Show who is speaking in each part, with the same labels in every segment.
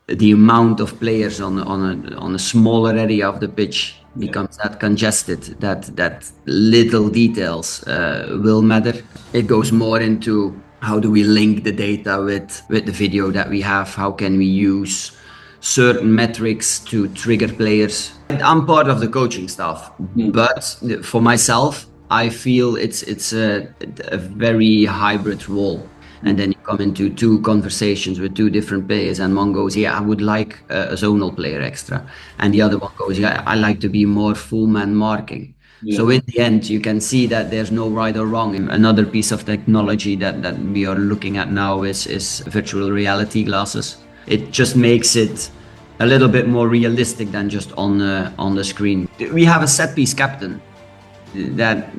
Speaker 1: the amount of players on a smaller area of the pitch becomes that congested that little details will matter. It goes more into how do we link the data with the video that we have? How can we use certain metrics to trigger players? I'm part of the coaching staff, but for myself, I feel it's a very hybrid role. And then you come into two conversations with two different players, and one goes, yeah, I would like a zonal player extra. And the other one goes, yeah, I like to be more full man marking. Yeah. So in the end, you can see that there's no right or wrong. Another piece of technology that we are looking at now is virtual reality glasses. It just makes it a little bit more realistic than just on the screen. We have a set piece captain that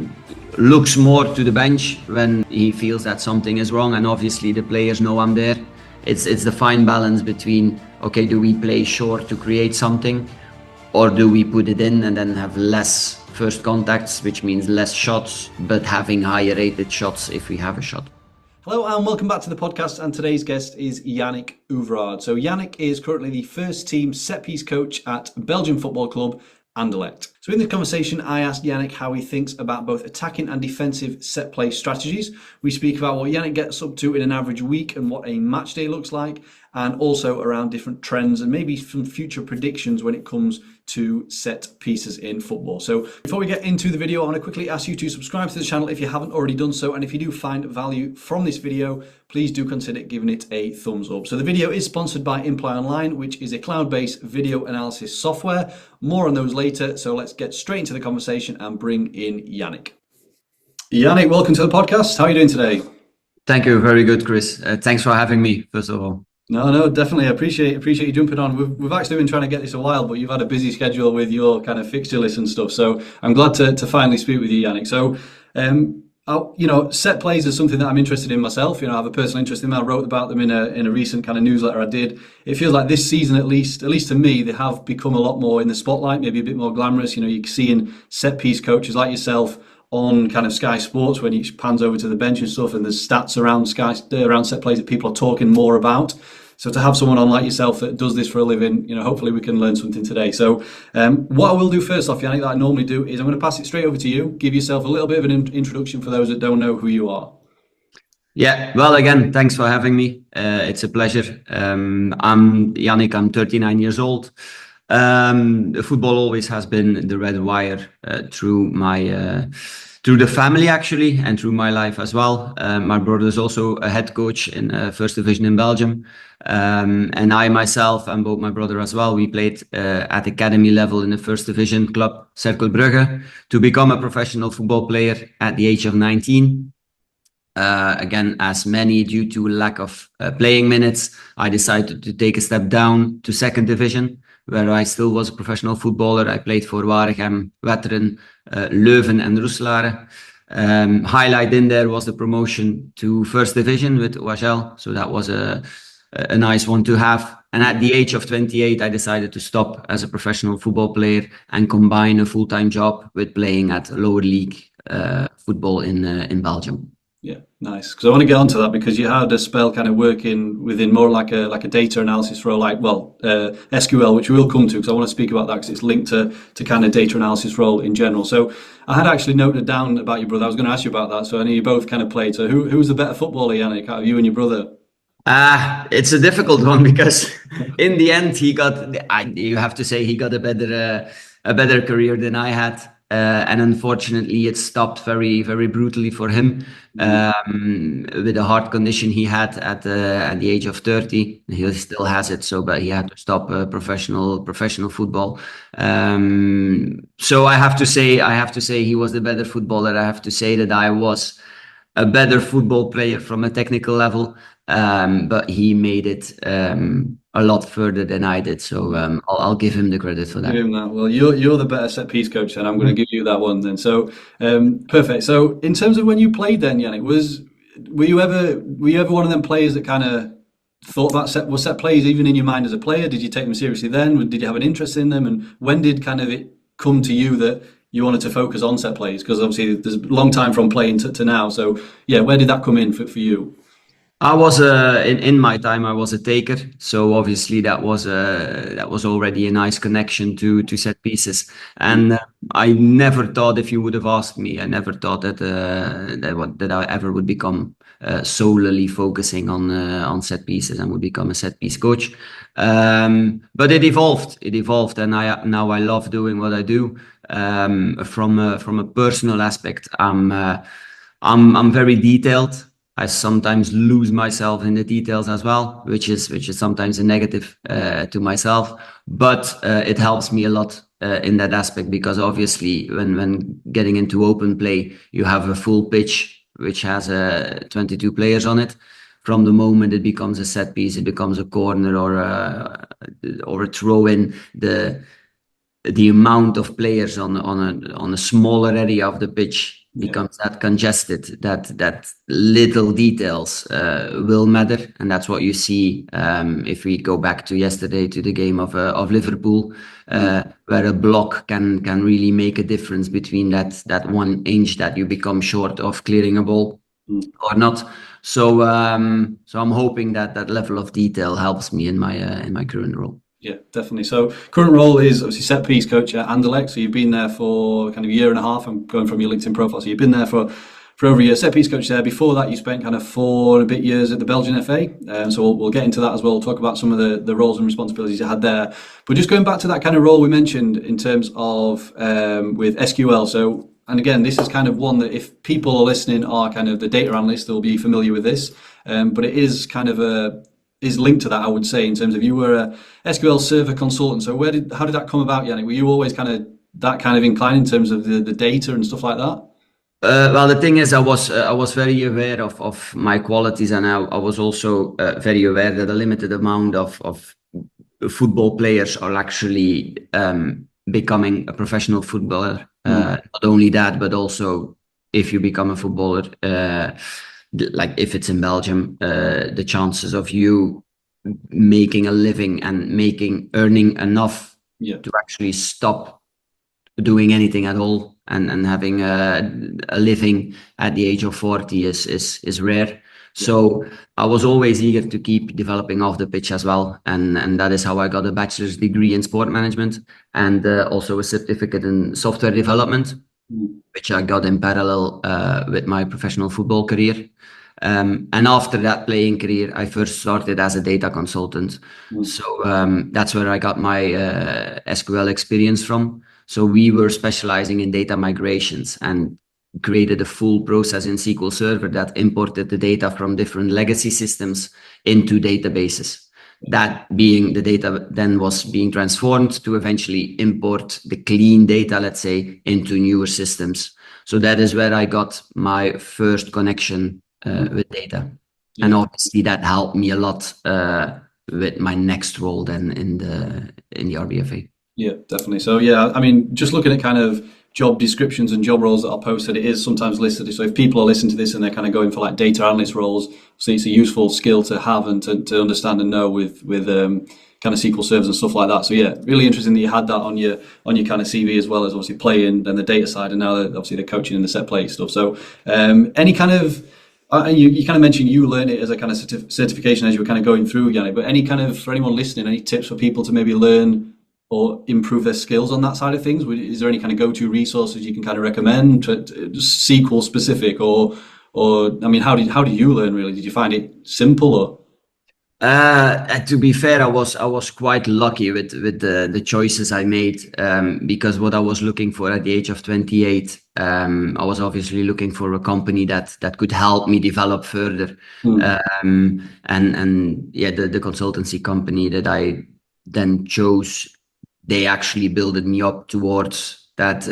Speaker 1: looks more to the bench when he feels that something is wrong, and obviously the players know I'm there. It's the fine balance between, okay, do we play short to create something, or do we put it in and then have less first contacts, which means less shots, but having higher rated shots if we have a shot.
Speaker 2: Hello and welcome back to the podcast, and today's guest is Yannick Euvrard. So Yannick is currently the first team set piece coach at Belgian football club Anderlecht. So in this conversation, I asked Yannick how he thinks about both attacking and defensive set play strategies. We speak about what Yannick gets up to in an average week and what a match day looks like, and also around different trends and maybe some future predictions when it comes to set pieces in football. So before we get into the video, I want to quickly ask you to subscribe to the channel if you haven't already done so. And if you do find value from this video, please do consider giving it a thumbs up. So the video is sponsored by Imply Online, which is a cloud-based video analysis software. More on those later. So let's get straight into the conversation and bring in Yannick. Yannick, welcome to the podcast. How are you doing today?
Speaker 1: Thank you. Very good, Chris. Thanks for having me, first of all.
Speaker 2: No, definitely. I appreciate you jumping on. We've actually been trying to get this a while, but you've had a busy schedule with your kind of fixture list and stuff. So I'm glad to finally speak with you, Yannick. So, set plays is something that I'm interested in myself. I have a personal interest in them. I wrote about them in a recent kind of newsletter I did. It feels like this season, at least to me, they have become a lot more in the spotlight, maybe a bit more glamorous. You're seeing set piece coaches like yourself on kind of Sky Sports when he pans over to the bench and stuff, and there's stats around set plays that people are talking more about. So to have someone on like yourself that does this for a living, hopefully we can learn something today. So what I will do first off, Yannick, that I normally do is I'm going to pass it straight over to you. Give yourself a little bit of an introduction for those that don't know who you are.
Speaker 1: Yeah, well, again, thanks for having me. It's a pleasure. I'm Yannick. I'm 39 years old. Football always has been the red wire through the family, actually, and through my life as well. My brother is also a head coach in first division in Belgium. And I myself and both my brother as well, we played at academy level in the first division club, Cercle Brugge, to become a professional football player at the age of 19. Again, as many, due to lack of playing minutes, I decided to take a step down to second division, where I still was a professional footballer. I played for Waregem, Wetteren, Leuven and Roeselare. Highlight in there was the promotion to first division with OHL. So that was a nice one to have. And at the age of 28, I decided to stop as a professional football player and combine a full-time job with playing at lower league football in Belgium.
Speaker 2: Yeah, nice. Because I want to get onto that, because you had a spell kind of working within more like a data analysis role, SQL, which we will come to, because I want to speak about that because it's linked to kind of data analysis role in general. So I had actually noted down about your brother. I was going to ask you about that. So I know you both kind of played. So who's the better footballer, Yannick, out of you and your brother?
Speaker 1: It's a difficult one, because in the end you have to say he got a better career than I had. And unfortunately, it stopped very, very brutally for him with a heart condition he had at the age of 30. He still has it, but he had to stop professional football. So I have to say he was the better footballer. I have to say that I was a better football player from a technical level, but he made it a lot further than I did. So I'll give him the credit for that.
Speaker 2: Give him that. Well, you're the better set piece coach, and I'm going to give you that one then. So perfect. So in terms of when you played then, Yannick, were you ever one of them players that kind of thought about set plays even in your mind as a player? Did you take them seriously then? Did you have an interest in them? And when did kind of it come to you that you wanted to focus on set plays? Because obviously there's a long time from playing to now. So yeah, where did that come in for you?
Speaker 1: I was in my time I was a taker, so obviously that was already a nice connection to set pieces. And I never thought, if you would have asked me, I never thought that I ever would become solely focusing on set pieces and would become a set piece coach. But it evolved. It evolved, and I love doing what I do. From a personal aspect, I'm very detailed. I sometimes lose myself in the details as well, which is sometimes a negative to myself. But it helps me a lot in that aspect, because obviously when getting into open play, you have a full pitch which has 22 players on it. From the moment it becomes a set piece, it becomes a corner or a throw in, the amount of players on a smaller area of the pitch becomes that congested, that little details will matter. And that's what you see if we go back to yesterday, to the game of Liverpool, where a block can really make a difference between that 1 inch that you become short of clearing a ball or not. So I'm hoping that level of detail helps me in my current role.
Speaker 2: Yeah, definitely. So current role is obviously set piece coach at Anderlecht. So you've been there for kind of a year and a half. I'm going from your LinkedIn profile. So you've been there for over a year, set piece coach there. Before that, you spent kind of 4 and a bit years at the Belgian FA. So we'll get into that as well. We'll talk about some of the roles and responsibilities you had there. But just going back to that kind of role we mentioned in terms of with SQL. So, and again, this is kind of one that if people are listening are kind of the data analysts, they'll be familiar with this. But it is kind of is linked to that, I would say, in terms of you were a SQL Server consultant. So how did that come about, Yannick? Were you always kind of that kind of inclined in terms of the data and stuff like that?
Speaker 1: Well, the thing is, I was very aware of my qualities, and I was also very aware that a limited amount of football players are actually becoming a professional footballer. Not only that, but also if you become a footballer, like if it's in Belgium, the chances of you making a living and earning enough to actually stop doing anything at all and having a living at the age of 40 is rare. So I was always eager to keep developing off the pitch as well, and that is how I got a bachelor's degree in sport management and also a certificate in software development, which I got in parallel with my professional football career. And after that playing career, I first started as a data consultant. So that's where I got my SQL experience from. So we were specializing in data migrations and created a full process in SQL Server that imported the data from different legacy systems into databases. That being the data then was being transformed to eventually import the clean data, let's say, into newer systems. So that is where I got my first connection with data. And obviously that helped me a lot with my next role then in the RBFA.
Speaker 2: Yeah, definitely. So yeah, I mean, just looking at kind of job descriptions and job roles that are posted, it is sometimes listed. So if people are listening to this and they're kind of going for like data analyst roles, so it's a useful skill to have and to understand and know with kind of SQL servers and stuff like that. So yeah, really interesting that you had that on your kind of CV, as well as obviously playing and the data side, and now obviously the coaching and the set play stuff. So any kind of you kind of mentioned you learned it as a kind of certification as you were kind of going through, Yannick, but any kind of, for anyone listening, any tips for people to maybe learn or improve their skills on that side of things? Is there any kind of go-to resources you can kind of recommend, SQL specific, or I mean, how do you learn really? Did you find it simple or?
Speaker 1: To be fair, I was quite lucky with the choices I made, because what I was looking for at the age of 28, I was obviously looking for a company that could help me develop further. And yeah, the consultancy company that I then chose, they actually built me up towards that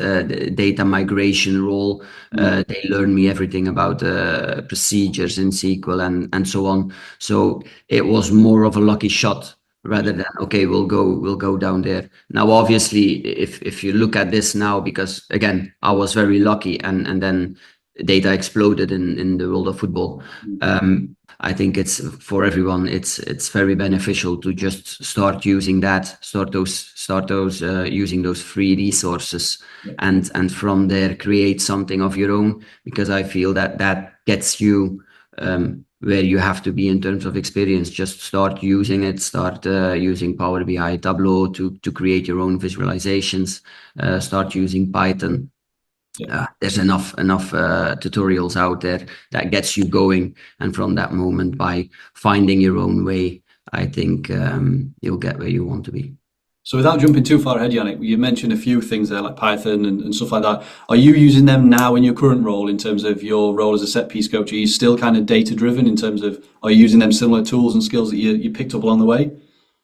Speaker 1: data migration role. They learned me everything about procedures in SQL and so on. So it was more of a lucky shot rather than, okay, we'll go down there. Now, obviously, if you look at this now, because again, I was very lucky, and then data exploded in the world of football. I think it's for everyone. It's very beneficial to just start using that, start using those free resources, and from there create something of your own. Because I feel that gets you where you have to be in terms of experience. Just start using it, start using Power BI, Tableau to create your own visualizations, start using Python. There's enough tutorials out there that gets you going. And from that moment, by finding your own way, I think you'll get where you want to be.
Speaker 2: So without jumping too far ahead, Yannick, you mentioned a few things there like Python and stuff like that. Are you using them now in your current role in terms of your role as a set piece coach? Are you still kind of data driven in terms of, are you using them similar tools and skills that you picked up along the way?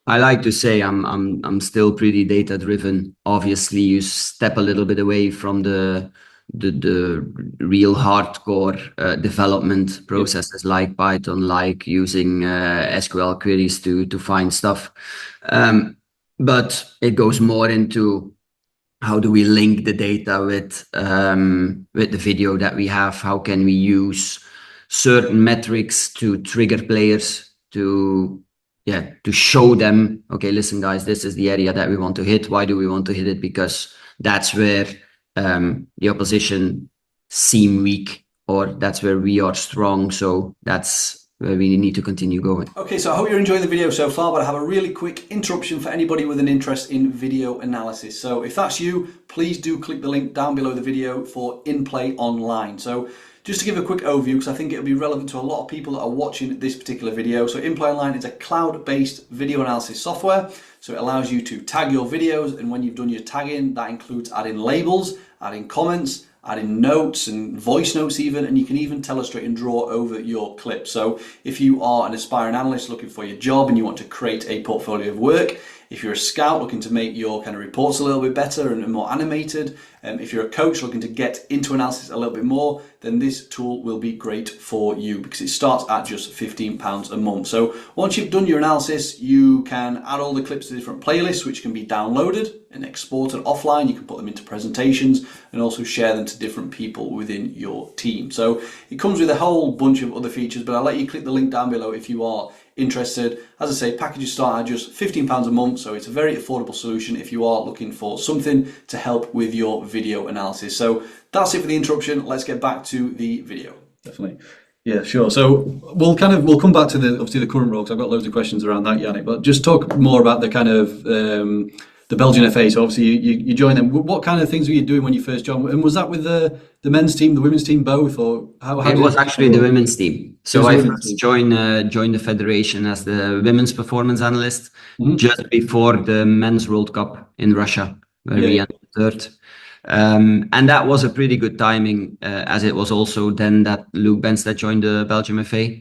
Speaker 1: I like to say I'm still pretty data driven. Obviously, you step a little bit away from the real hardcore development processes like Python, like using SQL queries to find stuff. But it goes more into how do we link the data with the video that we have? How can we use certain metrics to trigger players to show them, okay, listen, guys, this is the area that we want to hit. Why do we want to hit it? Because that's where the opposition seem weak, or that's where we are strong. So that's where we need to continue going.
Speaker 2: Okay, so I hope you're enjoying the video so far, but I have a really quick interruption for anybody with an interest in video analysis. So if that's you, please do click the link down below the video for In Play Online. So just to give a quick overview, because I think it'll be relevant to a lot of people that are watching this particular video. So In Play Online is a cloud-based video analysis software. So it allows you to tag your videos, and when you've done your tagging, that includes adding labels, adding comments, adding notes and voice notes even, and you can even tell, illustrate and draw over your clip. So if you are an aspiring analyst looking for your job and you want to create a portfolio of work, if you're a scout looking to make your kind of reports a little bit better and more animated, if you're a coach looking to get into analysis a little bit more, then this tool will be great for you because it starts at just £15 a month. So once you've done your analysis, you can add all the clips to different playlists, which can be downloaded and exported offline. You can put them into presentations and also share them to different people within your team. So it comes with a whole bunch of other features, but I'll let you click the link down below if you are interested. As I say, packages start at just £15 a month, so it's a very affordable solution if you are looking for something to help with your video analysis. So that's it for the interruption. Let's get back to the video. Definitely. Yeah, sure. So we'll come back to the current role, because I've got loads of questions around that, Yannick, but just talk more about the kind of the Belgian FA. So obviously you joined them. What kind of things were you doing when you first joined? And was that with the men's team, the women's team, both, or how
Speaker 1: it was actually the women's team. So I first joined the federation as the women's performance analyst just before the men's World Cup in Russia, where we ended third. And that was a pretty good timing, as it was also then that Luke Benstead joined the Belgian FA.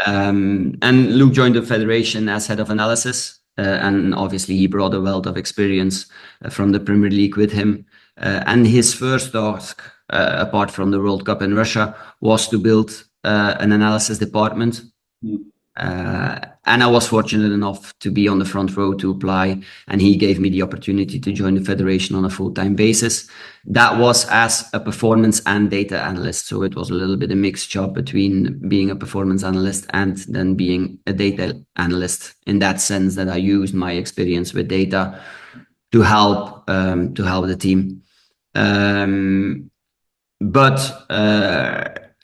Speaker 1: And Luke joined the federation as head of analysis. And obviously he brought a wealth of experience from the Premier League with him. And his first task, apart from the World Cup in Russia, was to build an analysis department. And I was fortunate enough to be on the front row to apply, and he gave me the opportunity to join the federation on a full-time basis. That was as a performance and data analyst, so it was a little bit a mixed job between being a performance analyst and then being a data analyst, in that sense that I used my experience with data to help the team. But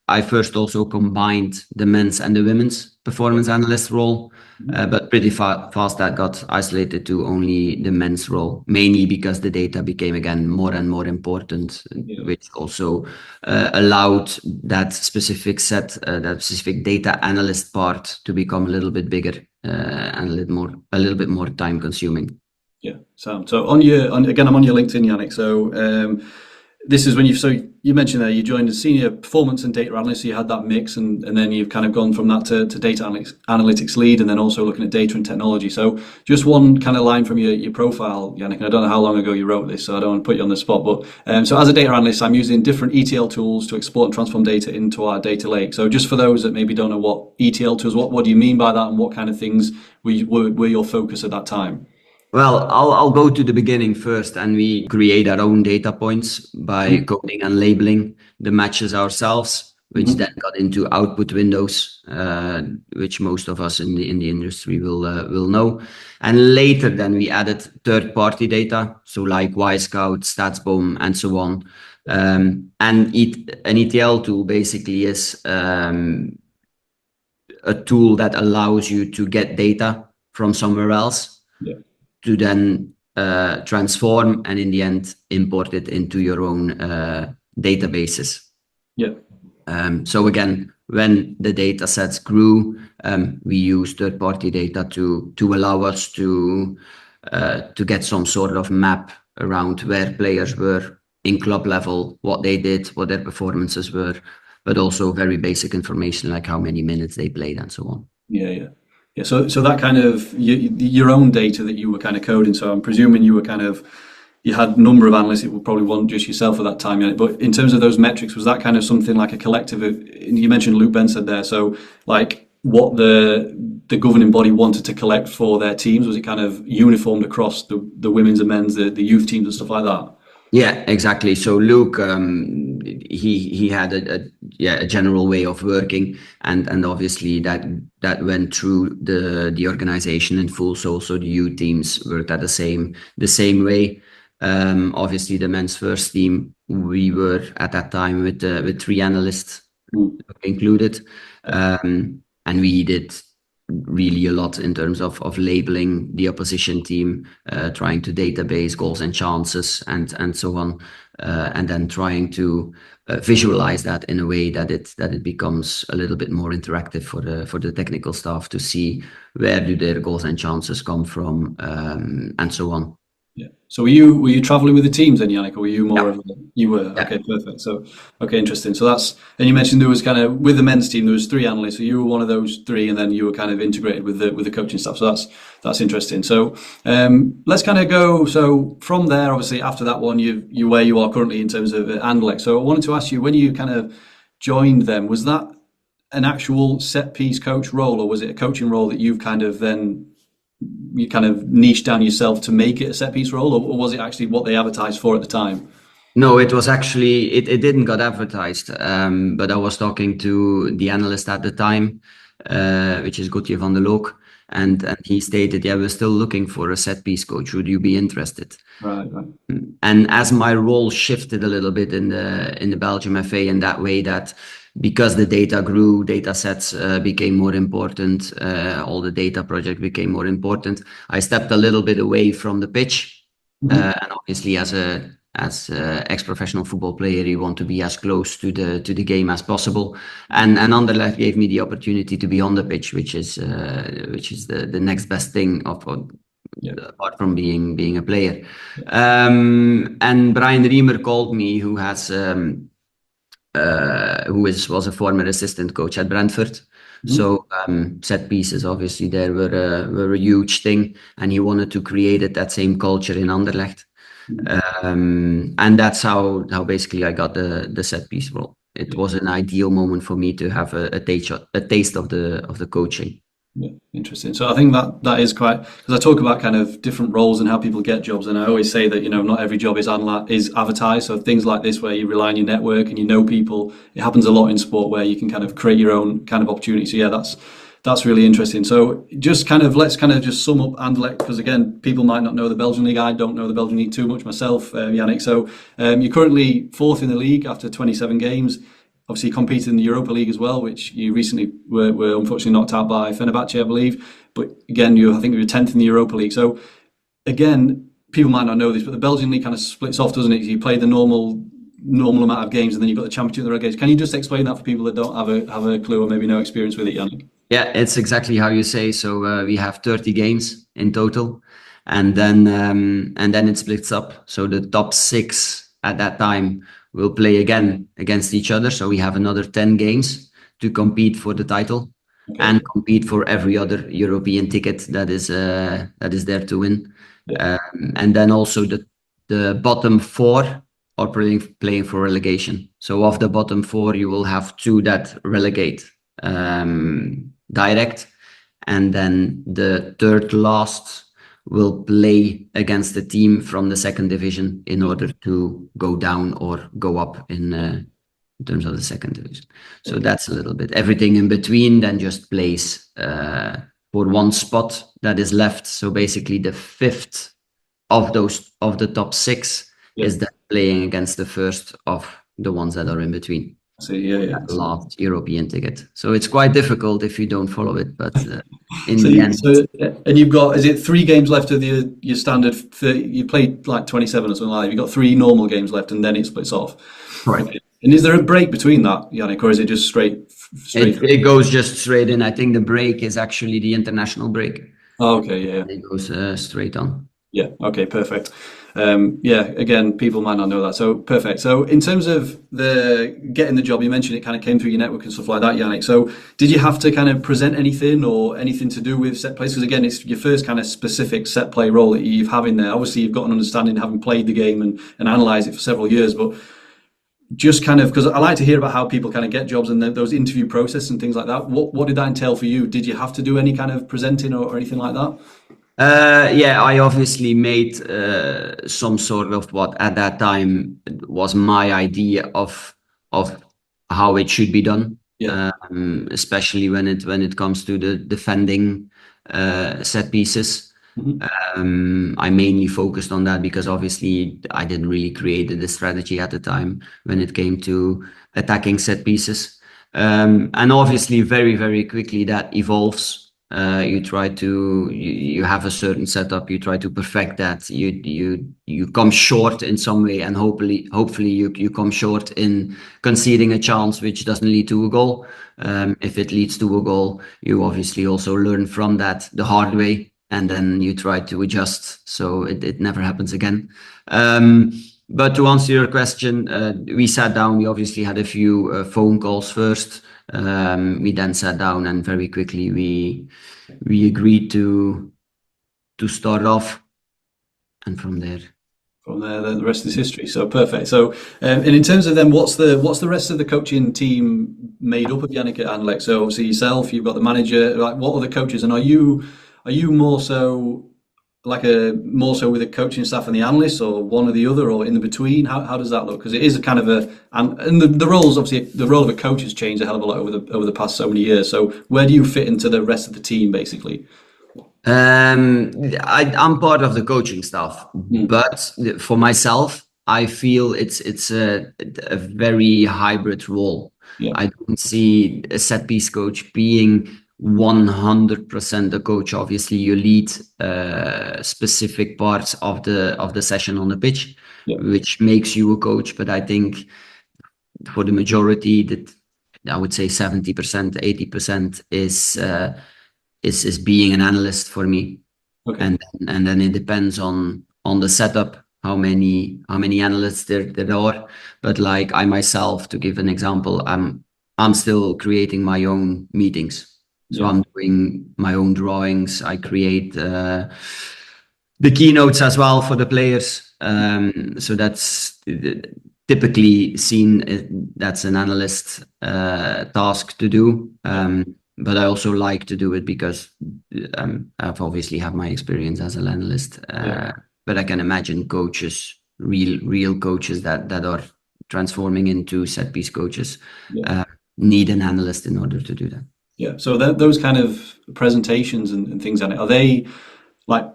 Speaker 1: I first also combined the men's and the women's performance analyst role, but pretty fast that got isolated to only the men's role, mainly because the data became again more and more important, which also allowed that specific that specific data analyst part to become a little bit bigger and a little bit more time consuming.
Speaker 2: Yeah, so I'm on your LinkedIn, Yannick. So this is when you mentioned there you joined as senior performance and data analyst, so you had that mix, and then you've kind of gone from that to data analytics lead, and then also looking at data and technology. So just one kind of line from your profile, Yannick, and I don't know how long ago you wrote this, so I don't want to put you on the spot, but so as a data analyst, I'm using different ETL tools to export and transform data into our data lake. So just for those that maybe don't know what ETL tools, what do you mean by that, and what kind of things were your focus at that time?
Speaker 1: Well, I'll go to the beginning first, and we create our own data points by coding and labeling the matches ourselves, which then got into output windows, which most of us in the industry will know. And later then we added third-party data, so like Scout, StatsBomb, and so on. And an ETL tool basically is a tool that allows you to get data from somewhere else to then transform and in the end import it into your own databases. So again, when the data sets grew, we used third-party data to allow us to get some sort of map around where players were in club level, what they did, what their performances were, but also very basic information like how many minutes they played and so on.
Speaker 2: Yeah. So that kind of your own data that you were kind of coding. So I'm presuming you had a number of analysts. It probably wasn't just yourself at that time, Yannick. But in terms of those metrics, was that kind of something like a collective? You mentioned Luke Ben said there. So like what the governing body wanted to collect for their teams, was it kind of uniformed across the women's and men's, the youth teams and stuff like that?
Speaker 1: Yeah, exactly. So Luke, he had a general way of working, and obviously that went through the organization in full. So also the youth teams worked at the same way. Obviously the men's first team, we were at that time with 3 analysts included, and we did really a lot in terms of labeling the opposition team, trying to database goals and chances and so on, and then trying to visualize that in a way that it becomes a little bit more interactive for the technical staff to see where do their goals and chances come from, and so on.
Speaker 2: Yeah. So were you traveling with the teams then, Yannick, or were you more of you were?
Speaker 1: Yeah.
Speaker 2: Okay, perfect. So, okay, interesting. So and you mentioned there was kind of, with the men's team, there was 3 analysts. So you were one of those 3, and then you were kind of integrated with the coaching staff. So that's interesting. So, let's kind of go. So from there, obviously after that one, you where you are currently in terms of Anderlecht. So I wanted to ask you, when you kind of joined them, was that an actual set piece coach role, or was it a coaching role that you've kind of then you kind of niched down yourself to make it a set piece role, or was it actually what they advertised for at the time?
Speaker 1: No, it was actually, it didn't got advertised, but I was talking to the analyst at the time, which is Gauthier van der Look, and he stated, yeah, we're still looking for a set piece coach. Would you be interested?
Speaker 2: Right.
Speaker 1: And as my role shifted a little bit in the Belgian FA in that way, that because the data grew, data sets became more important, all the data project became more important, I stepped a little bit away from the pitch. And obviously as ex-professional football player, you want to be as close to the game as possible. And Anderlecht gave me the opportunity to be on the pitch, which is the next best thing apart from being a player. And Brian Riemer called me, who was a former assistant coach at Brentford. So set pieces, obviously, there were a huge thing, and he wanted to create that same culture in Anderlecht. And that's how basically I got the set piece role. It was an ideal moment for me to have a taste of the coaching.
Speaker 2: Yeah, interesting. So I think that is quite, because I talk about kind of different roles and how people get jobs, and I always say that not every job is advertised. So things like this, where you rely on your network and people, it happens a lot in sport where you can kind of create your own kind of opportunity. So yeah, that's really interesting. So just kind of let's kind of just sum up Anderlecht, because again, people might not know the Belgian league. I don't know the Belgian league too much myself, Yannick. So you're currently 4th in the league after 27 games. Obviously, you competed in the Europa League as well, which you recently were unfortunately knocked out by Fenerbahce, I believe. But again, I think you were 10th in the Europa League. So again, people might not know this, but the Belgian league kind of splits off, doesn't it? You play the normal amount of games, and then you've got the Championship and the relegation. Can you just explain that for people that don't have a clue or maybe no experience with it, Yannick?
Speaker 1: Yeah, it's exactly how you say. So we have 30 games in total, and then it splits up. So the top 6 at that time will play again against each other. So we have another 10 games to compete for the title, and compete for every other European ticket that is there to win. And then also the bottom 4 are playing for relegation. So of the bottom 4, you will have 2 that relegate direct, and then the third last will play against the team from the 2nd division in order to go down or go up in terms of the 2nd division. So that's a little bit. Everything in between then just plays for one spot that is left. So basically the 5th of the top 6 is then playing against the 1st of the ones that are in between.
Speaker 2: So yeah.
Speaker 1: last European ticket. So it's quite difficult if you don't follow it. But in
Speaker 2: So,
Speaker 1: the end,
Speaker 2: and you've got, is it 3 games left of your standard 30, you played like 27 or something like that. You've got 3 normal games left and then it splits off.
Speaker 1: right.
Speaker 2: Okay. And is there a break between that, Yannick, or is it just straight?
Speaker 1: It goes just straight in. I think the break is actually the international break.
Speaker 2: Oh, okay, yeah.
Speaker 1: It goes straight on.
Speaker 2: Yeah, okay, perfect. Yeah, again, people might not know that. So perfect. So in terms of the getting the job, you mentioned it kind of came through your network and stuff like that, Yannick. So did you have to kind of present anything or anything to do with set plays? Because again, it's your first kind of specific set play role that you've had in there. Obviously, you've got an understanding having played the game and analysed it for several years, but just kind of, because I like to hear about how people kind of get jobs and those interview process and things like that. What did that entail for you? Did you have to do any kind of presenting or anything like that?
Speaker 1: Yeah, I obviously made some sort of what at that time was my idea of how it should be done.
Speaker 2: Yeah.
Speaker 1: Especially when it comes to the defending set pieces. I mainly focused on that because obviously I didn't really create the strategy at the time when it came to attacking set pieces. And obviously very, very quickly that evolves. You have a certain setup, you try to perfect that, you come short in some way, and hopefully you come short in conceding a chance which doesn't lead to a goal. If it leads to a goal, you obviously also learn from that the hard way, and then you try to adjust so it never happens again. But to answer your question, we sat down, we obviously had a few phone calls first. We then sat down and very quickly we agreed to start off, and from there
Speaker 2: The rest is history. So perfect. So and in terms of then, what's the rest of the coaching team made up of, Yannick at Anderlecht? So obviously yourself, you've got the manager. Like, what are the coaches, and are you more so more so with the coaching staff and the analysts, or one or the other, or in the between? How does that look? Because it is a kind of and the roles, obviously the role of a coach has changed a hell of a lot over the past so many years. So where do you fit into the rest of the team, basically?
Speaker 1: I'm part of the coaching staff, but for myself, I feel it's a very hybrid role.
Speaker 2: Yeah.
Speaker 1: I don't see a set piece coach being 100% a coach. Obviously, you lead specific parts of the session on the pitch, which makes you a coach. But I think for the majority, that I would say 70%, 80% is being an analyst for me. Okay. And then it depends on the setup, how many analysts there are. But like I myself, to give an example, I'm still creating my own meetings. So I'm doing my own drawings. I create the keynotes as well for the players. So that's typically seen, that's an analyst task to do. But I also like to do it because I've obviously have my experience as an analyst. But I can imagine coaches, real coaches that are transforming into set piece coaches, need an analyst in order to do that.
Speaker 2: Yeah. So those kind of presentations and things on it, are they like,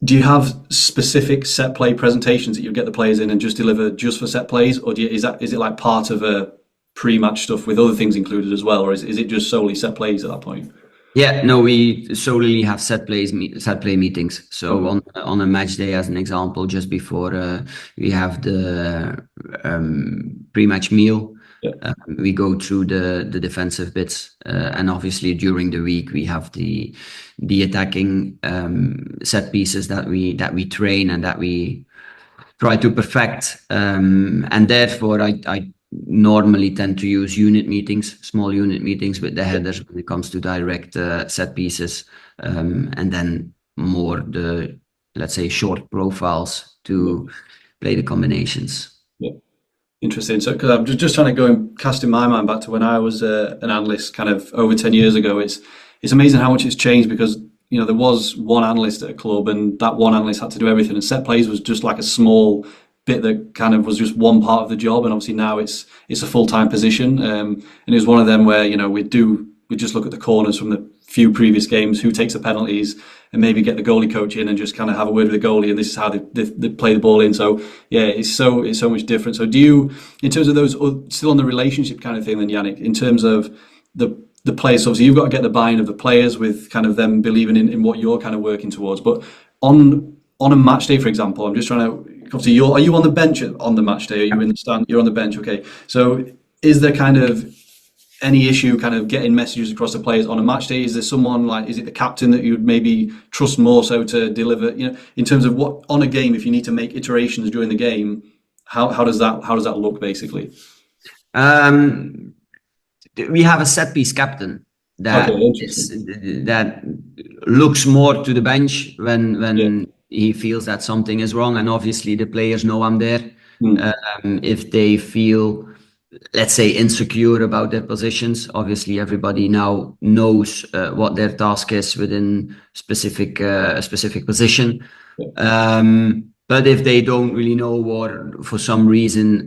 Speaker 2: do you have specific set play presentations that you get the players in and just deliver just for set plays, or is it like part of a pre-match stuff with other things included as well, or is it just solely set plays at that point?
Speaker 1: Yeah, no, we solely have set play meetings. So on a match day, as an example, just before we have the pre-match meal, we go through the defensive bits, and obviously during the week we have the attacking set pieces that we train and that we try to perfect, and therefore I normally tend to use small unit meetings with the headers when it comes to direct set pieces, and then more the, let's say, short profiles to play the combinations. Yeah.
Speaker 2: Interesting. So, because I'm just trying to go and casting my mind back to when I was an analyst, kind of over 10 years ago. It's amazing how much it's changed, because there was one analyst at a club, and that one analyst had to do everything, and set plays was just like a small bit that kind of was just one part of the job. And obviously now it's a full-time position, and it was one of them where we just look at the corners from the few previous games, who takes the penalties, and maybe get the goalie coach in and just kind of have a word with the goalie, and this is how they play the ball in. So yeah, it's so much different. So do you, in terms of those, still on the relationship kind of thing then, Yannick, in terms of the players, obviously you've got to get the buy-in of the players with kind of them believing in what you're kind of working towards, but on a match day, for example, I'm just trying to, obviously are you on the bench on the match day? Are you in the stand? You're on the bench, okay. So is there kind of any issue kind of getting messages across the players on a match day? Is there someone like, is it the captain that you would maybe trust more so to deliver, in terms of what, on a game, if you need to make iterations during the game, how does that look basically?
Speaker 1: We have a set piece captain that
Speaker 2: Okay,
Speaker 1: that looks more to the bench when he feels that something is wrong, and obviously the players know I'm there. If they feel, let's say, insecure about their positions, obviously everybody now knows what their task is within a specific position. But if they don't really know, or for some reason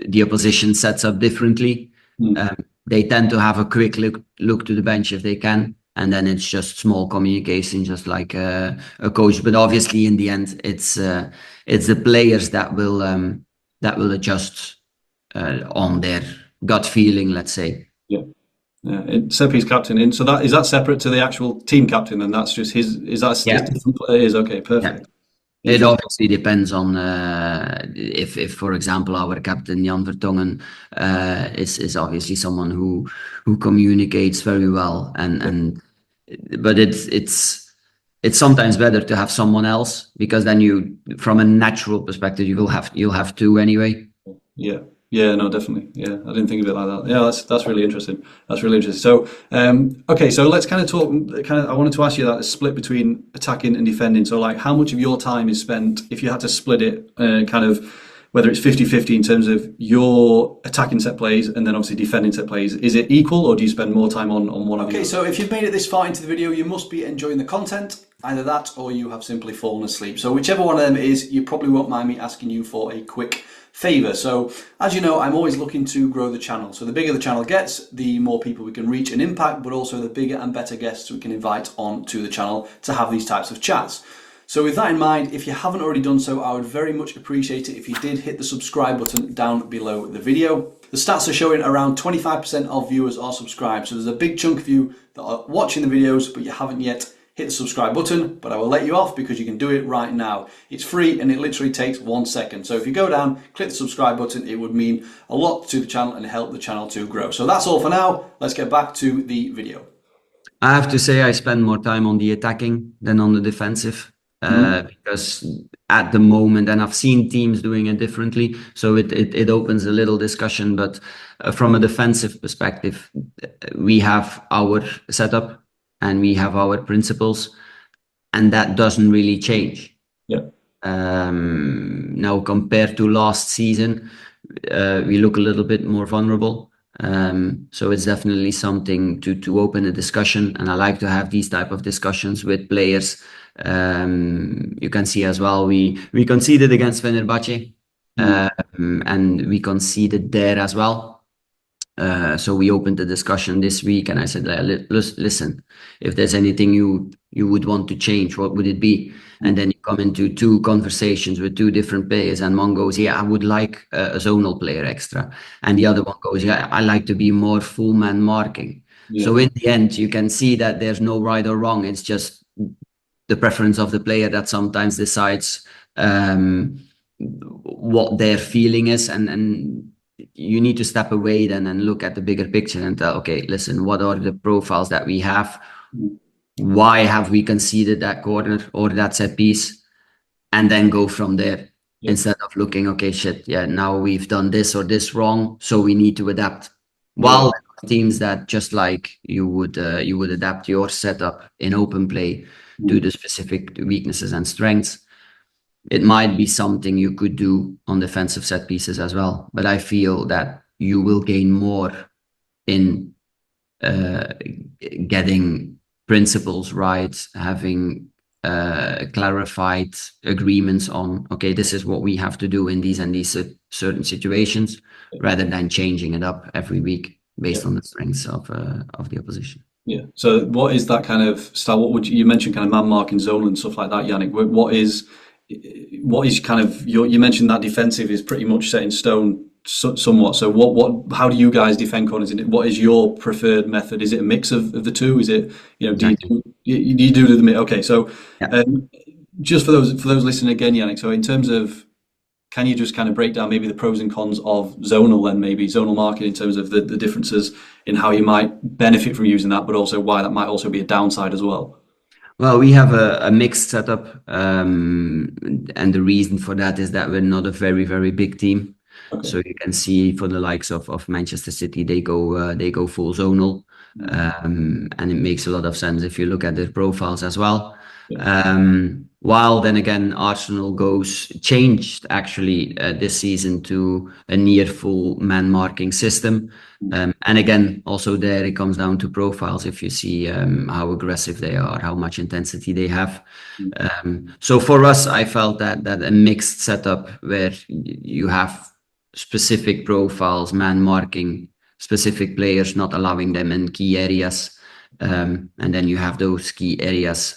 Speaker 1: the opposition sets up differently, they tend to have a quick look to the bench if they can, and then it's just small communication, just like a coach. But obviously, in the end, it's the players that will adjust on their gut feeling, let's say.
Speaker 2: Yeah. Seppi's captain in. So is that separate to the actual team captain, and that's just his? Is that different? It is, okay, perfect.
Speaker 1: Yeah. It obviously depends on if, for example, our captain Jan Vertongen is obviously someone who communicates very well, but it's sometimes better to have someone else, because then you, from a natural perspective, you'll have two anyway.
Speaker 2: Yeah, no, definitely. Yeah, I didn't think of it like that. Yeah, that's really interesting. That's really interesting. So, okay, so let's kind of talk. I wanted to ask you that split between attacking and defending. So, like, how much of your time is spent, if you had to split it, kind of, whether it's 50-50 in terms of your attacking set plays and then obviously defending set plays, is it equal, or do you spend more time on one of them? Okay, so if you've made it this far into the video, you must be enjoying the content. Either that, or you have simply fallen asleep. So whichever one of them it is, you probably won't mind me asking you for a quick favour. So as you know, I'm always looking to grow the channel. So the bigger the channel gets, the more people we can reach and impact, but also the bigger and better guests we can invite on to the channel to have these types of chats. So with that in mind, if you haven't already done so, I would very much appreciate it if you did hit the subscribe button down below the video. The stats are showing around 25% of viewers are subscribed. So there's a big chunk of you that are watching the videos, but you haven't yet hit the subscribe button, but I will let you off because you can do it right now. It's free and it literally takes 1 second. So if you go down, click the subscribe button, it would mean a lot to the channel and help the channel to grow. So that's all for now. Let's get back to the video.
Speaker 1: I have to say I spend more time on the attacking than on the defensive. Because at the moment, and I've seen teams doing it differently, so it opens a little discussion, but from a defensive perspective, we have our setup and we have our principles, and that doesn't really change. Now, compared to last season, we look a little bit more vulnerable. So it's definitely something to open a discussion, and I like to have these type of discussions with players. You can see as well, we conceded against Fenerbahce, and we conceded there as well. So we opened the discussion this week, and I said, listen, if there's anything you would want to change, what would it be? And then you come into 2 conversations with 2 different players, and one goes, yeah, I would like a zonal player extra, and the other one goes, yeah, I like to be more full man marking. So in the end, you can see that there's no right or wrong. It's just the preference of the player that sometimes decides what their feeling is, and you need to step away then and look at the bigger picture and tell, okay, listen, what are the profiles that we have? Why have we conceded that corner or that set piece? And then go from there, instead of looking, okay, shit, yeah, now we've done this or this wrong, so we need to adapt. While teams that, just like you would adapt your setup in open play to the specific weaknesses and strengths, it might be something you could do on defensive set pieces as well. But I feel that you will gain more in getting principles right, having clarified agreements on, okay, this is what we have to do in these and these certain situations, rather than changing it up every week based on the strengths of the opposition.
Speaker 2: Yeah. So what is that kind of style? What would you mentioned kind of man marking zone and stuff like that, Yannick? What is kind of you mentioned that defensive is pretty much set in stone somewhat. So how do you guys defend corners? What is your preferred method? Is it a mix of the two? Is it,
Speaker 1: Exactly.
Speaker 2: do you do the okay? So
Speaker 1: Yeah.
Speaker 2: um, just for those listening again, Yannick. So in terms of, can you just kind of break down maybe the pros and cons of zonal and maybe zonal marking in terms of the differences in how you might benefit from using that, but also why that might also be a downside as well?
Speaker 1: Well, we have a mixed setup, and the reason for that is that we're not a very, very big team.
Speaker 2: Okay.
Speaker 1: So you can see for the likes of Manchester City, they go full zonal, and it makes a lot of sense if you look at their profiles as well.
Speaker 2: Yeah.
Speaker 1: While then again, Arsenal changed actually this season to a near full man marking system. And again, also there it comes down to profiles. If you see how aggressive they are, how much intensity they have. So for us, I felt that a mixed setup where you have specific profiles, man marking specific players, not allowing them in key areas, and then you have those key areas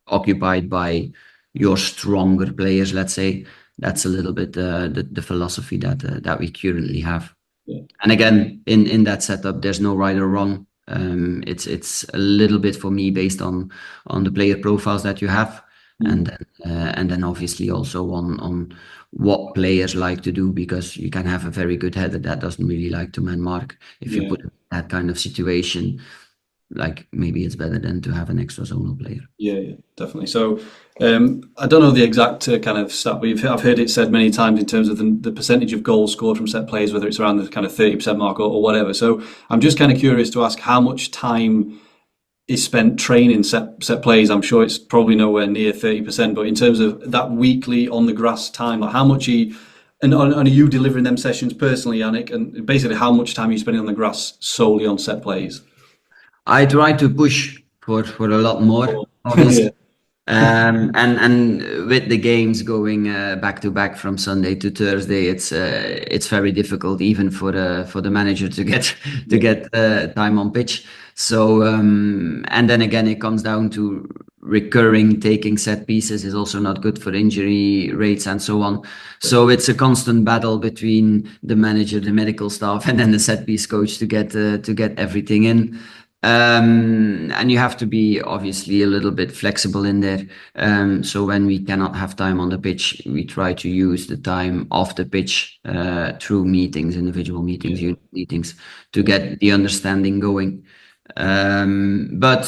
Speaker 1: occupied by your stronger players, let's say. That's a little bit the philosophy that we currently have.
Speaker 2: Yeah.
Speaker 1: And again, in that setup, there's no right or wrong. It's a little bit for me based on the player profiles that you have, and then obviously also on what players like to do, because you can have a very good header that doesn't really like to man mark. If you
Speaker 2: Yeah.
Speaker 1: put that kind of situation, like maybe it's better than to have an extra zonal player.
Speaker 2: Yeah, definitely. So, I don't know the exact kind of stat, but I've heard it said many times in terms of the percentage of goals scored from set plays, whether it's around the kind of 30% mark or whatever. So, I'm just kind of curious to ask how much time is spent training set plays. I'm sure it's probably nowhere near 30%, but in terms of that weekly on the grass time, like how much and are you delivering them sessions personally, Yannick? And basically, how much time are you spending on the grass solely on set plays?
Speaker 1: I try to push for a lot more,
Speaker 2: Yeah,
Speaker 1: obviously. And with the games going back to back from Sunday to Thursday, it's very difficult even for the manager to get to
Speaker 2: yeah,
Speaker 1: get time on pitch. So and then again, it comes down to recurring taking set pieces is also not good for injury rates and so on. So it's a constant battle between the manager, the medical staff, and then the set piece coach to get everything in. And you have to be obviously a little bit flexible in there. So when we cannot have time on the pitch, we try to use the time off the pitch through meetings, individual meetings,
Speaker 2: yeah,
Speaker 1: unit meetings, to get the understanding going. But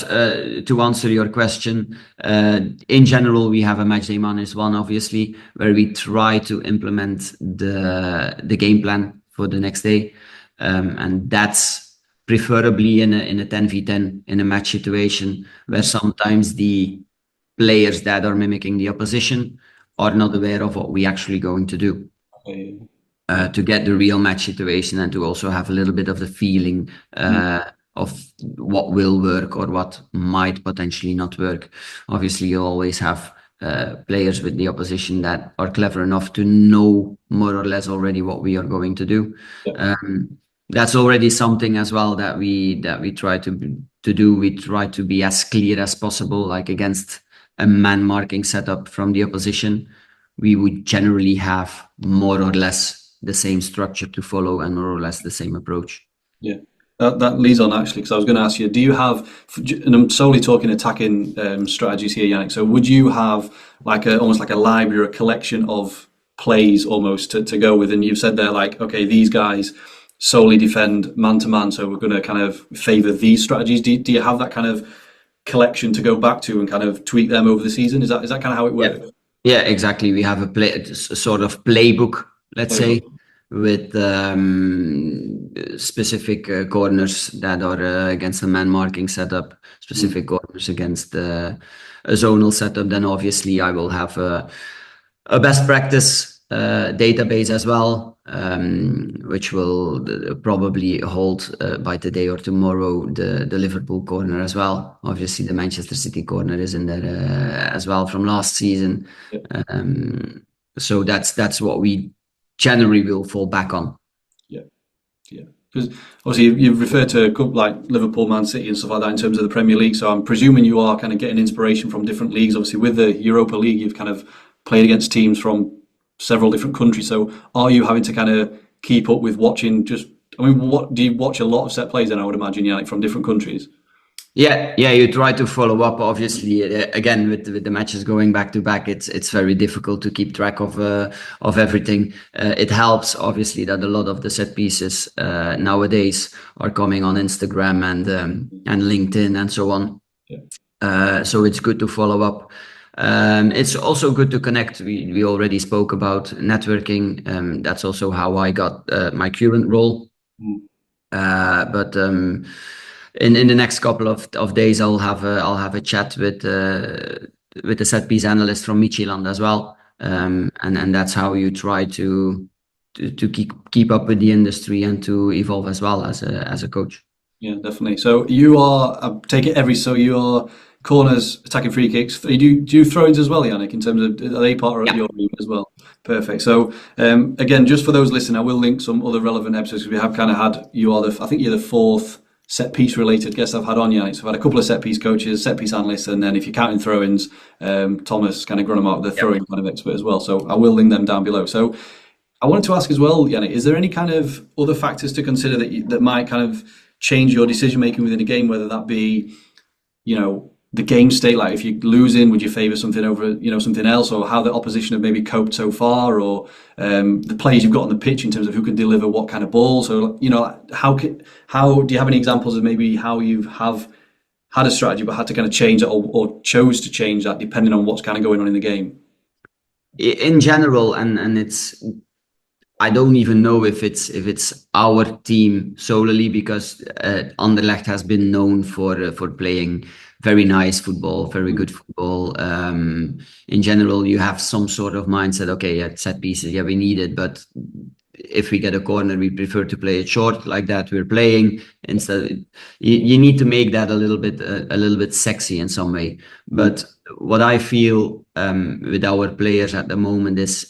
Speaker 1: to answer your question, in general, we have a match day minus one, obviously, where we try to implement the game plan for the next day, and that's preferably in a 10v10 in a match situation where sometimes the players that are mimicking the opposition are not aware of what we actually going to do. To get the real match situation and to also have a little bit of the feeling of what will work or what might potentially not work. Obviously, you always have players with the opposition that are clever enough to know more or less already what we are going to do.
Speaker 2: yeah,
Speaker 1: That's already something as well that we try to do. We try to be as clear as possible, like against a man marking setup from the opposition. We would generally have more or less the same structure to follow and more or less the same approach.
Speaker 2: yeah. That leads on actually, because I was going to ask you, do you have, and I'm solely talking attacking strategies here, Yannick. So would you have like almost like a library or a collection of plays almost to go with? And you've said there like, okay, these guys solely defend man to man, so we're going to kind of favour these strategies. Do you have that kind of collection to go back to and kind of tweak them over the season? Is that kind of how it
Speaker 1: Yeah,
Speaker 2: works?
Speaker 1: yeah, exactly. We have a sort of playbook, let's say,
Speaker 2: Playbook.
Speaker 1: with specific corners that are against a man marking setup, specific corners against a zonal setup. Then obviously I will have a best practice database as well, which will probably hold by today or tomorrow the Liverpool corner as well. Obviously, the Manchester City corner is in there as well from last season.
Speaker 2: Yeah,
Speaker 1: So that's what we generally will fall back on.
Speaker 2: yeah, yeah. Because obviously you've referred to a couple like Liverpool, Man City, and stuff like that in terms of the Premier League. So I'm presuming you are kind of getting inspiration from different leagues. Obviously, with the Europa League, you've kind of played against teams from several different countries. So are you having to kind of keep up with watching? I mean, what do you watch a lot of set plays? Then I would imagine, yeah, like from different countries.
Speaker 1: Yeah, you try to follow up. Obviously, again with the matches going back to back, it's very difficult to keep track of everything. It helps obviously that a lot of the set pieces nowadays are coming on Instagram and LinkedIn and so on. So it's good to follow up. It's also good to connect. We already spoke about networking. That's also how I got my current role. But in the next couple of days, I'll have a chat with the set piece analyst from Midtjylland as well, and that's how you try to keep up with the industry and to evolve as well as a coach.
Speaker 2: Yeah, definitely. So you are, I take it so your corners, attacking free kicks. Do you throw-ins as well, Yannick? In terms of are they part of your team as well? Perfect. So again, just for those listening, I will link some other relevant episodes because we have kind of had I think you're the fourth set piece related guest I've had on, Yannick. So I've had a couple of set piece coaches, set piece analysts, and then if you're counting throw-ins, Thomas kind of Grunemark, the throwing kind of expert as well. So I will link them down below. So I wanted to ask as well, Yannick, is there any kind of other factors to consider that might kind of change your decision making within a game, whether that be, the game state, like if you're losing, would you favour something over, something else, or how the opposition have maybe coped so far, or the players you've got on the pitch in terms of who can deliver what kind of ball? So, how do you have any examples of maybe how you have had a strategy but had to kind of change it or chose to change that depending on what's kind of going on in the game?
Speaker 1: In general, and it's, I don't even know if it's our team solely, because Anderlecht has been known for playing very nice football, very good football. In general, you have some sort of mindset. Okay, at set pieces, yeah, we need it, but if we get a corner, we prefer to play it short like that. We're playing instead. You need to make that a little bit sexy in some way. But what I feel with our players at the moment is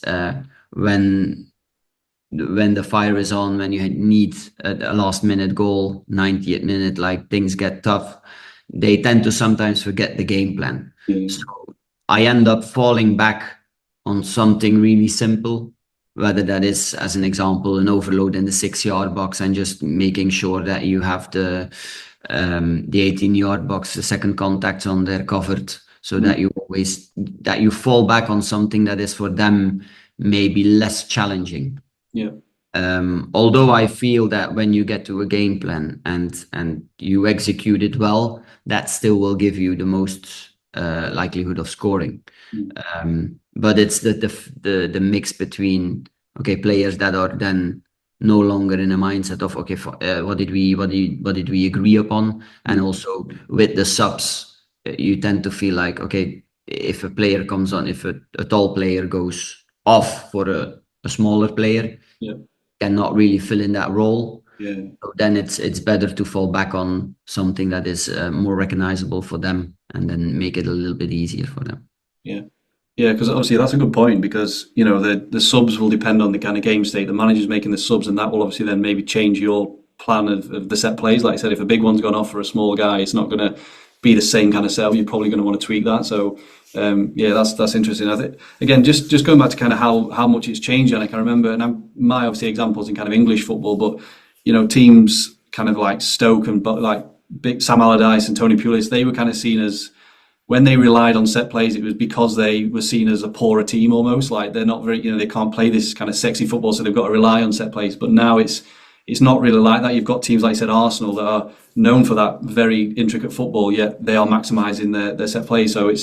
Speaker 1: when the fire is on, when you need a last minute goal, 90th minute, like things get tough, they tend to sometimes forget the game plan. So I end up falling back on something really simple, whether that is, as an example, an overload in the 6-yard box and just making sure that you have the 18-yard box, the second contacts on there covered, so that you fall back on something that is for them maybe less challenging.
Speaker 2: Yeah.
Speaker 1: Although I feel that when you get to a game plan and you execute it well, that still will give you the most likelihood of scoring. But it's the mix between players that are then no longer in a mindset of what did we agree upon, and also with the subs, you tend to feel like if a player comes on, if a tall player goes off for a smaller player, cannot really fill in that role. So then it's better to fall back on something that is more recognizable for them, and then make it a little bit easier for them.
Speaker 2: Yeah, because obviously that's a good point, because the subs will depend on the kind of game state. The manager's making the subs, and that will obviously then maybe change your plan of the set plays. Like I said, if a big one's gone off for a small guy, it's not going to be the same kind of setup. You're probably going to want to tweak that. So that's interesting. I think again, just going back to kind of how much it's changed. And I can remember, and my obviously examples in kind of English football, but teams kind of like Stoke and like big Sam Allardyce and Tony Pulis, they were kind of seen as, when they relied on set plays, it was because they were seen as a poorer team almost. Like they're not very, they can't play this kind of sexy football, so they've got to rely on set plays. But now it's not really like that. You've got teams like, I said, Arsenal, that are known for that very intricate football, yet they are maximising their set plays. So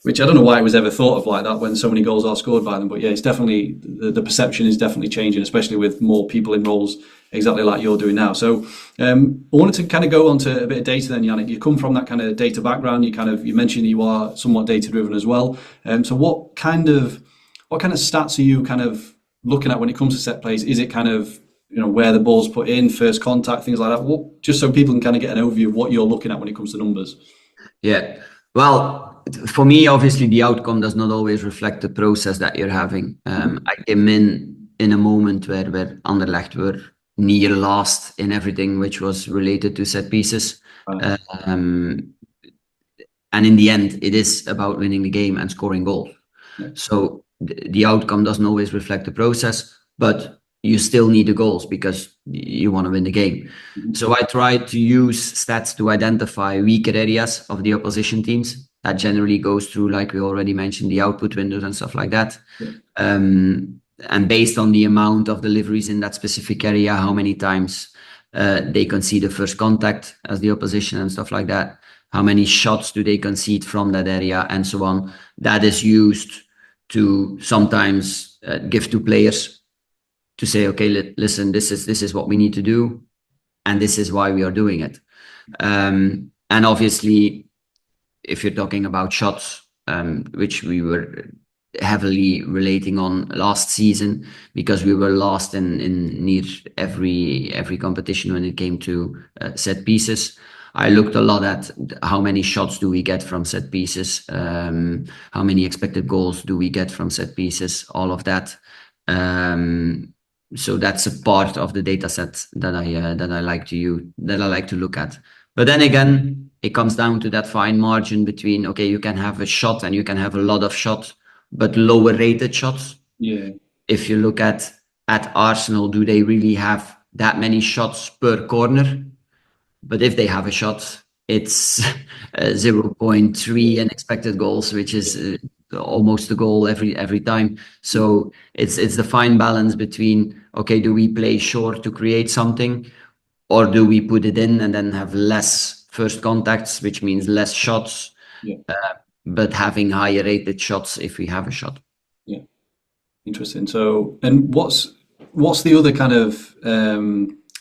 Speaker 2: which I don't know why it was ever thought of like that when so many goals are scored by them. But yeah, it's definitely, the perception is definitely changing, especially with more people in roles exactly like you're doing now. So I wanted to kind of go on to a bit of data then, Yannick. You come from that kind of data background. You mentioned you are somewhat data driven as well. So what kind of stats are you kind of looking at when it comes to set plays? Is it kind of, where the ball's put in, first contact, things like that? Just so people can kind of get an overview of what you're looking at when it comes to numbers.
Speaker 1: Yeah, well, for me, obviously, the outcome does not always reflect the process that you're having. I came in a moment where Anderlecht were near last in everything which was related to set pieces.
Speaker 2: Right.
Speaker 1: And in the end, it is about winning the game and scoring goals.
Speaker 2: Yeah.
Speaker 1: So the outcome doesn't always reflect the process, but you still need the goals because you want to win the game.
Speaker 2: Mm-hmm.
Speaker 1: So I try to use stats to identify weaker areas of the opposition teams. That generally goes through, like we already mentioned, the output windows and stuff like that.
Speaker 2: Yeah.
Speaker 1: And based on the amount of deliveries in that specific area, how many times they concede the first contact as the opposition and stuff like that, how many shots do they concede from that area, and so on. That is used to sometimes give to players to say, okay, listen, this is what we need to do, and this is why we are doing it. And obviously, if you're talking about shots, which we were heavily relating on last season, because we were last in near every competition when it came to set pieces. I looked a lot at how many shots do we get from set pieces, how many expected goals do we get from set pieces, all of that. So that's a part of the data set that I like to look at. But then again, it comes down to that fine margin between, okay, you can have a shot and you can have a lot of shots, but lower rated shots.
Speaker 2: Yeah.
Speaker 1: If you look at Arsenal, do they really have that many shots per corner? But if they have a shot, it's 0.3 in expected goals, which is almost a goal every time. So it's the fine balance between, okay, do we play short to create something, or do we put it in and then have less first contacts, which means less shots, but having higher rated shots if we have a shot.
Speaker 2: Yeah, interesting. So, and what's the other kind of?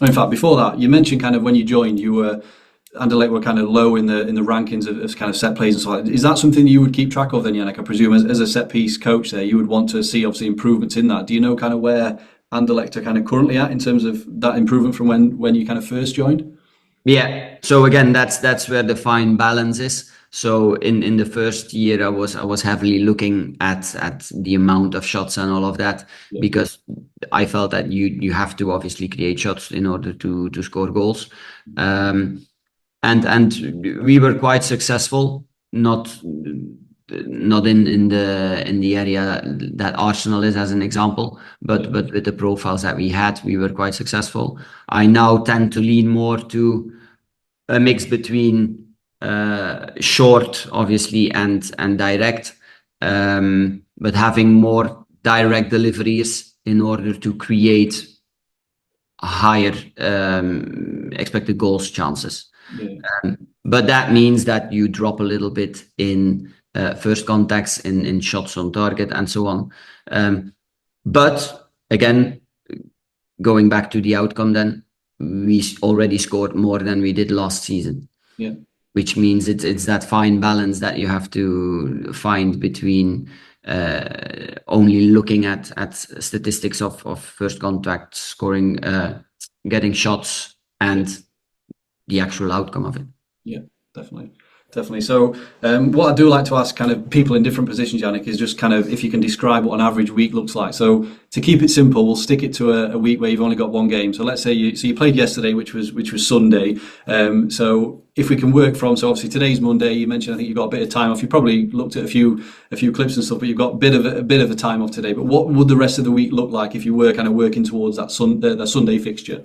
Speaker 2: In fact, before that, you mentioned kind of when you joined, Anderlecht were kind of low in the rankings of kind of set plays and so on. Is that something that you would keep track of then, Yannick? I presume as a set piece coach there, you would want to see obviously improvements in that. Do you know kind of where Anderlecht are kind of currently at in terms of that improvement from when you kind of first joined?
Speaker 1: Yeah. So again, that's where the fine balance is. So in the first year, I was heavily looking at the amount of shots and all of that, because I felt that you have to obviously create shots in order to score goals. And we were quite successful, not in the area that Arsenal is as an example, but with the profiles that we had, we were quite successful. I now tend to lean more to a mix between short, obviously, and direct, but having more direct deliveries in order to create higher expected goals chances. But that means that you drop a little bit in first contacts, in shots on target, and so on. But again, going back to the outcome, then we already scored more than we did last season.
Speaker 2: Yeah.
Speaker 1: Which means it's that fine balance that you have to find between only looking at statistics of first contact, scoring, getting shots, and the actual outcome of it.
Speaker 2: Yeah, definitely. So what I do like to ask kind of people in different positions, Yannick, is just kind of if you can describe what an average week looks like. So to keep it simple, we'll stick it to a week where you've only got one game. So let's say you played yesterday, which was Sunday. So if we can work from, so obviously today's Monday, you mentioned I think you've got a bit of time off. You probably looked at a few clips and stuff, but you've got a bit of a time off today. But what would the rest of the week look like if you were kind of working towards that Sunday fixture?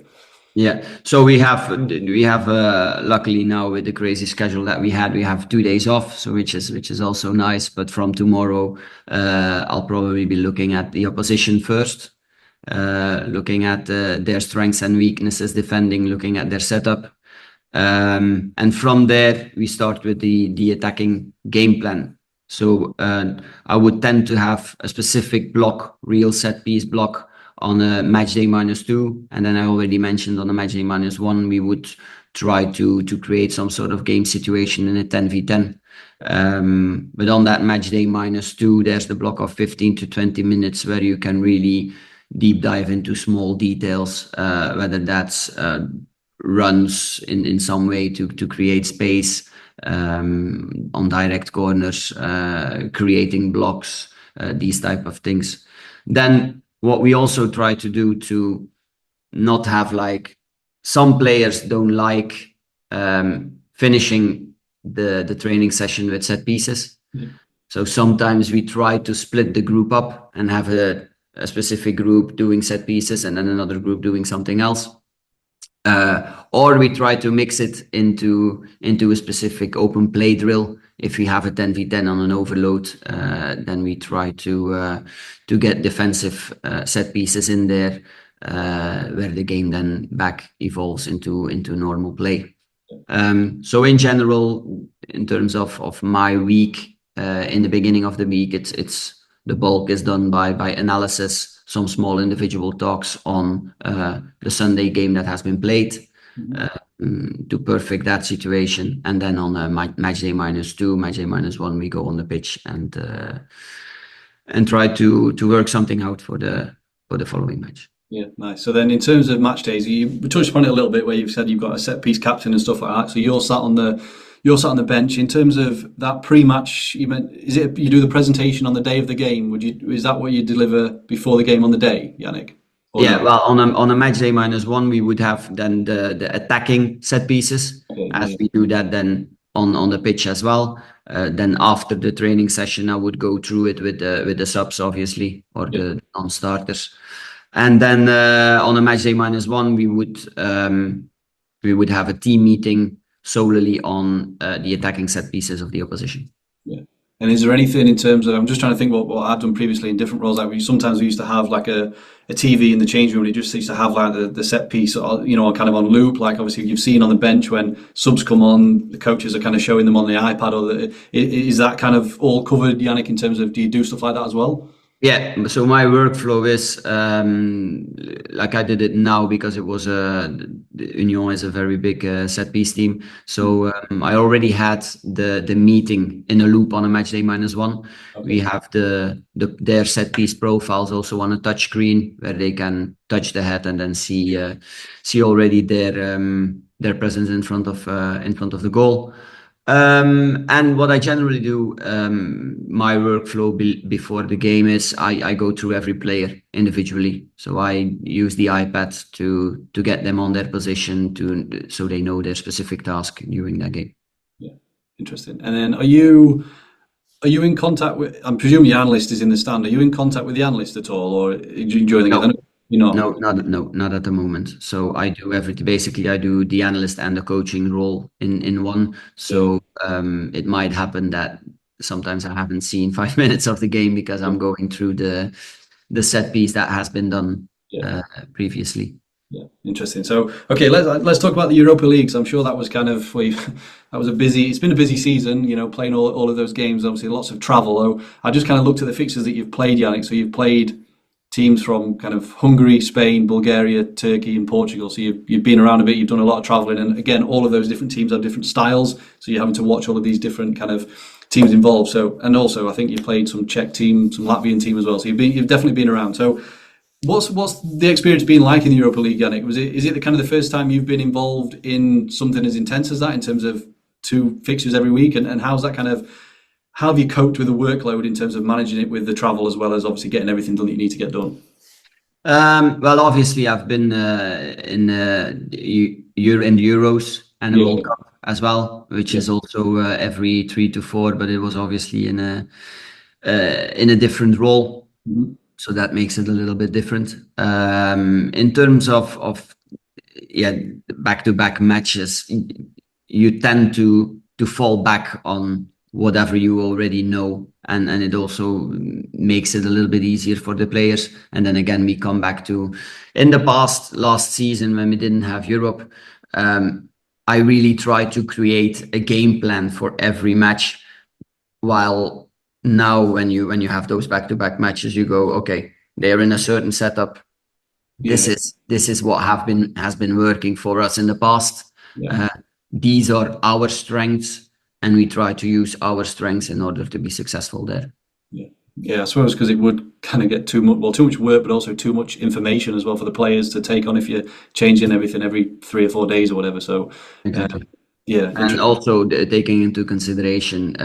Speaker 1: Yeah, so we have luckily now with the crazy schedule that we have 2 days off, so which is also nice. But from tomorrow, I'll probably be looking at the opposition first, looking at their strengths and weaknesses, defending, looking at their setup, and from there we start with the attacking game plan. So I would tend to have a specific block, real set piece block, on a match day -2, and then I already mentioned on a match day -1 we would try to create some sort of game situation in a 10v10. But on that match day -2, there's the block of 15 to 20 minutes where you can really deep dive into small details, whether that's runs in some way to create space, on direct corners, creating blocks, these type of things. Then what we also try to do to not have like, some players don't like finishing the training session with set pieces. So sometimes we try to split the group up and have a specific group doing set pieces and then another group doing something else. Or we try to mix it into a specific open play drill. If we have a 10v10 on an overload, then we try to get defensive set pieces in there, where the game then back evolves into normal play. So in general, in terms of my week, in the beginning of the week, it's the bulk is done by analysis, some small individual talks on the Sunday game that has been played, to perfect that situation, and then on match day -2, match day -1, we go on the pitch and try to work something out for the following match.
Speaker 2: Yeah, nice. So then in terms of match days, you touched upon it a little bit where you've said you've got a set piece captain and stuff like that. So you're sat on the bench. In terms of that pre-match, is it you do the presentation on the day of the game? Is that what you deliver before the game on the day, Yannick?
Speaker 1: Yeah, well, on a match day -1, we would have then the attacking set pieces, we do that then on the pitch as well. Then after the training session, I would go through it with the subs, obviously, or the non-starters. And then on a match day -1, we would have a team meeting solely on the attacking set pieces of the opposition.
Speaker 2: Yeah. And is there anything in terms of, I'm just trying to think what I've done previously in different roles. Like sometimes we used to have like a TV in the change room, and it just used to have like the set piece, kind of on loop. Like obviously you've seen on the bench when subs come on, the coaches are kind of showing them on the iPad. Is that kind of all covered, Yannick, in terms of, do you do stuff like that as well?
Speaker 1: Yeah, so my workflow is like I did it now because it was Union is a very big set piece team. So I already had the meeting in a loop on a match day -1. Okay. We have their set piece profiles also on a touch screen where they can touch the head and then see already their presence in front of the goal. And what I generally do, my workflow before the game is I go through every player individually. So I use the iPad to get them on their position so they know their specific task during that game.
Speaker 2: Yeah, interesting. And then are you in contact with? I'm presuming the analyst is in the stand. Are you in contact with the analyst at all, or do you enjoy the game?
Speaker 1: No, not at the moment. So I do basically I do the analyst and the coaching role in one. So it might happen that sometimes I haven't seen 5 minutes of the game because I'm going through the set piece that has been done previously.
Speaker 2: Yeah, interesting. So okay, let's talk about the Europa League. So I'm sure that was kind of it's been a busy season, playing all of those games. Obviously, lots of travel. I just kind of looked at the fixtures that you've played, Yannick. So you've played teams from kind of Hungary, Spain, Bulgaria, Turkey, and Portugal. So you've been around a bit. You've done a lot of traveling, and again, all of those different teams have different styles. So you're having to watch all of these different kind of teams involved. So, and also, I think you played some Czech team, some Latvian team as well. So you've definitely been around. So, what's the experience been like in the Europa League, Yannick? Is it the kind of the first time you've been involved in something as intense as that in terms of 2 fixtures every week, and how's that kind of? How have you coped with the workload in terms of managing it with the travel as well as obviously getting everything done that you need to get done?
Speaker 1: Well, obviously, I've been in Euros and the World Cup as well, which is also every 3 to 4, but it was obviously in a different role, so that makes it a little bit different. In terms of back-to-back matches, you tend to fall back on whatever you already know, and it also makes it a little bit easier for the players. And then again, we come back to in the past, last season when we didn't have Europe, I really try to create a game plan for every match, while now when you have those back-to-back matches, you go, okay, they're in a certain setup. This is what has been working for us in the past. These are our strengths, and we try to use our strengths in order to be successful there. Yeah,
Speaker 2: I suppose because it would kind of get too much work, but also too much information as well for the players to take on if you're changing everything every 3 or 4 days or whatever. So
Speaker 1: exactly. And also taking into consideration,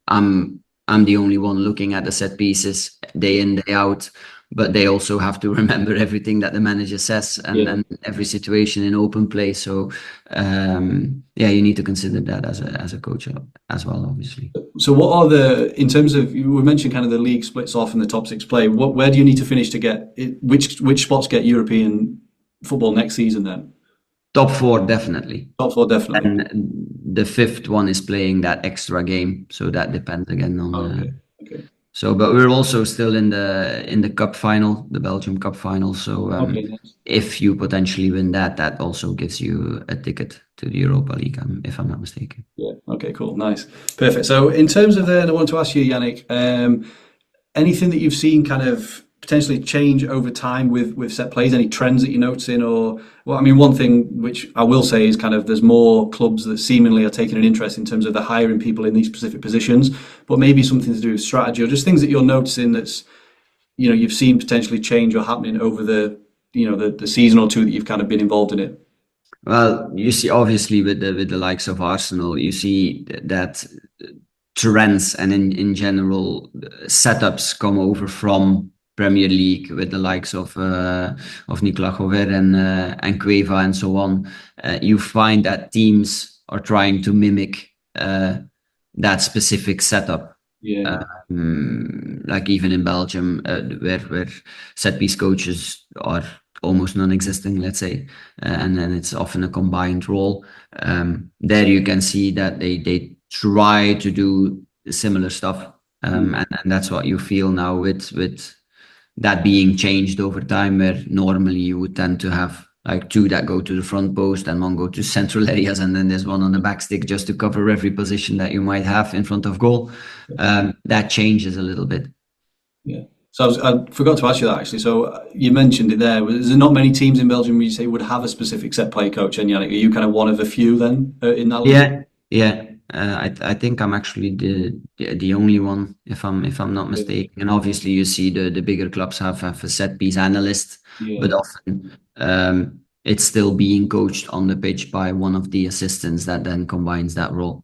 Speaker 1: I'm the only one looking at the set pieces day in, day out. but they also have to remember everything that the manager says and every situation in open play. So you need to consider that as a coach as well, obviously.
Speaker 2: So what are in terms of, we mentioned kind of the league splits off and the top six play, where do you need to finish to get which spots get European football next season then?
Speaker 1: Top four, definitely.
Speaker 2: Top four, definitely.
Speaker 1: And the fifth one is playing that extra game, so that depends again on.
Speaker 2: Okay.
Speaker 1: So, but we're also still in the cup final, the Belgium Cup final. So,
Speaker 2: nice.
Speaker 1: If you potentially win that also gives you a ticket to the Europa League, if I'm not mistaken.
Speaker 2: Yeah. Okay. Cool. Nice. Perfect. So, in terms of I want to ask you, Yannick, anything that you've seen kind of potentially change over time with set plays? Any trends that you're noticing, or one thing which I will say is kind of there's more clubs that seemingly are taking an interest in terms of the hiring people in these specific positions, but maybe something to do with strategy or just things that you're noticing that's you've seen potentially change or happening over the season or two that you've kind of been involved in it.
Speaker 1: Well, you see, obviously with the likes of Arsenal, you see that trends and in general setups come over from Premier League with the likes of Nicolas Jover and Cueva and so on. You find that teams are trying to mimic that specific setup. Like even in Belgium, where set piece coaches are almost non-existent, let's say, and then it's often a combined role. There you can see that they try to do similar stuff, and that's what you feel now with that being changed over time, where normally you would tend to have like two that go to the front post and one go to central areas, and then there's one on the back stick just to cover every position that you might have in front of goal. That changes a little bit.
Speaker 2: Yeah. So I forgot to ask you that actually. So you mentioned it there. Is there not many teams in Belgium where you say would have a specific set play coach? And Yannick, are you kind of one of a few then in that league?
Speaker 1: Yeah. I think I'm actually the only one, if I'm not mistaken. And obviously, you see the bigger clubs have a set piece analyst, but often it's still being coached on the pitch by one of the assistants that then combines that role.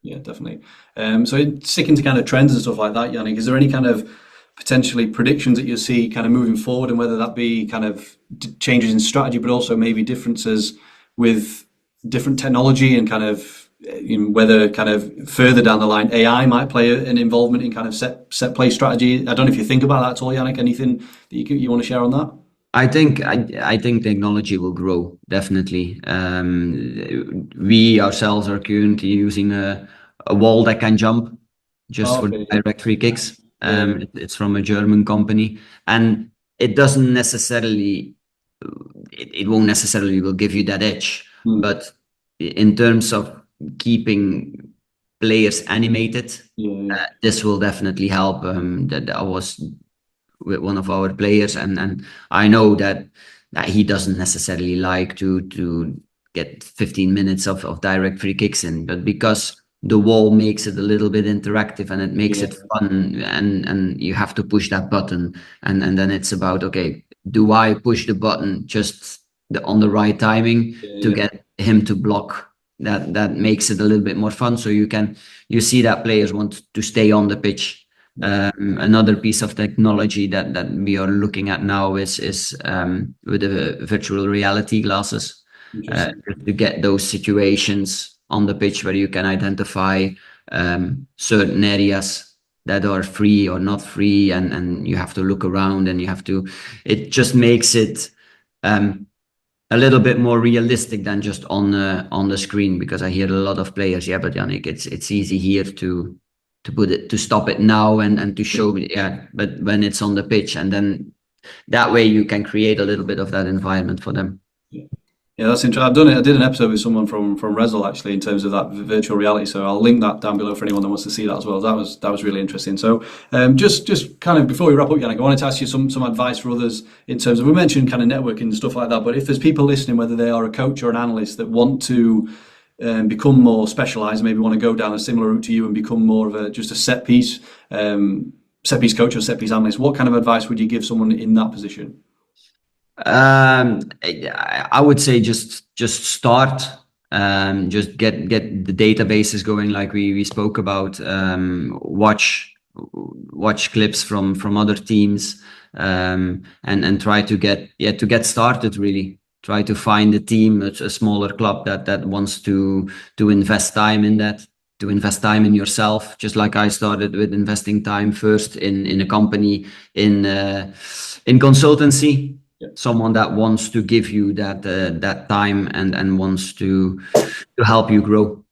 Speaker 2: Yeah, definitely. So sticking to kind of trends and stuff like that, Yannick, is there any kind of potentially predictions that you see kind of moving forward, and whether that be kind of changes in strategy, but also maybe differences with different technology and kind of whether kind of further down the line AI might play an involvement in kind of set play strategy? I don't know if you think about that at all, Yannick. Anything that you want to share on that?
Speaker 1: I think technology will grow, definitely. We ourselves are currently using a wall that can jump just for direct free kicks. It's from a German company, and it doesn't necessarily, it won't necessarily will give you that edge, but in terms of keeping players animated, this will definitely help. That I was with one of our players, and I know that he doesn't necessarily like to get 15 minutes of direct free kicks in, but because the wall makes it a little bit interactive and it makes it fun, and you have to push that button, and then it's about, okay, do I push the button just on the right timing to get him to block? That makes it a little bit more fun. So you see that players want to stay on the pitch. Another piece of technology that we are looking at now is with the virtual reality glasses, to get those situations on the pitch where you can identify certain areas that are free or not free, and you have to look around, and it just makes it a little bit more realistic than just on the screen, because I hear a lot of players, but Yannick, it's easy here to put it, to stop it now and to show but when it's on the pitch, and then that way you can create a little bit of that environment for them.
Speaker 2: Yeah, that's interesting. I did an episode with someone from R.S.C actually in terms of that virtual reality. So I'll link that down below for anyone that wants to see that as well. That was really interesting. So just kind of before we wrap up, Yannick, I wanted to ask you some advice for others in terms of, we mentioned kind of networking and stuff like that, but if there's people listening, whether they are a coach or an analyst, that want to become more specialised, maybe want to go down a similar route to you and become more of just a set piece coach or set piece analyst, what kind of advice would you give someone in that position?
Speaker 1: I would say just start, just get the databases going, like we spoke about. Watch clips from other teams, and try to get started really. Try to find a team, a smaller club that wants to invest time in that, to invest time in yourself, just like I started with investing time first in a company, in consultancy.
Speaker 2: Yeah.
Speaker 1: Someone that wants to give you that time and wants to help you grow.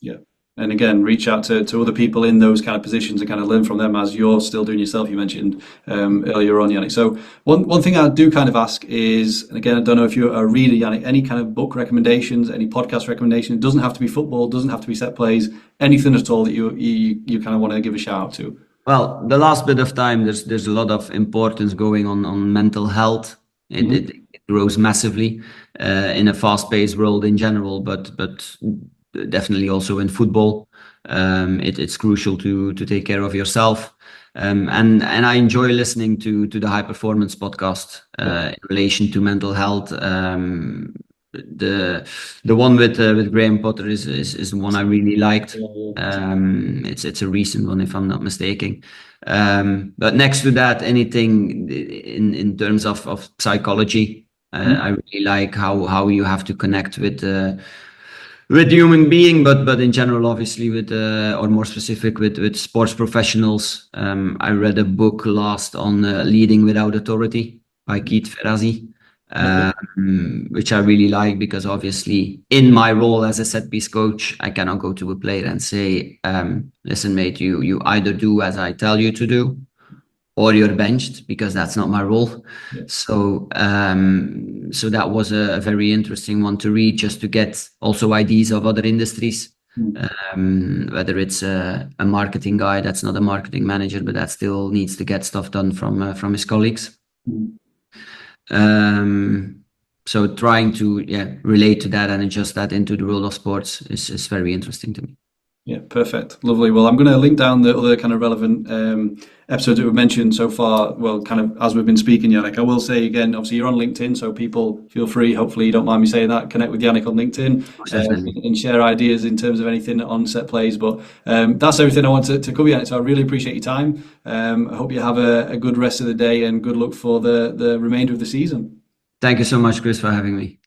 Speaker 2: Yeah. And again, reach out to other people in those kind of positions and kind of learn from them as you're still doing yourself, you mentioned earlier on, Yannick. So one thing I do kind of ask is, and again, I don't know if you're a reader, Yannick, any kind of book recommendations, any podcast recommendations. It doesn't have to be football, doesn't have to be set plays, anything at all that you kind of want to give a shout out to.
Speaker 1: Well, the last bit of time, there's a lot of importance going on mental health. It grows massively in a fast-paced world in general, but definitely also in football. It's crucial to take care of yourself. And I enjoy listening to the High Performance podcast in relation to mental health. The one with Graham Potter is the one I really liked. It's a recent one, if I'm not mistaken. But next to that, anything in terms of psychology, I really like how you have to connect with human being, but in general, obviously, or more specific, with sports professionals. I read a book last on Leading Without Authority by Keith Ferrazzi, which I really like, because obviously in my role as a set piece coach, I cannot go to a player and say, listen, mate, you either do as I tell you to do, or you're benched, because that's not my role.
Speaker 2: Yeah.
Speaker 1: So that was a very interesting one to read, just to get also ideas of other industries, whether it's a marketing guy that's not a marketing manager, but that still needs to get stuff done from his colleagues. So trying to relate to that and adjust that into the world of sports is very interesting to me.
Speaker 2: Yeah, perfect. Lovely. Well, I'm going to link down the other kind of relevant episodes that we've mentioned so far. Well, kind of as we've been speaking, Yannick, I will say again, obviously you're on LinkedIn, so people feel free, hopefully you don't mind me saying that, connect with Yannick on LinkedIn and share ideas in terms of anything on set plays. But that's everything I wanted to cover, Yannick. So I really appreciate your time. I hope you have a good rest of the day and good luck for the remainder of the season.
Speaker 1: Thank you so much, Chris, for having me.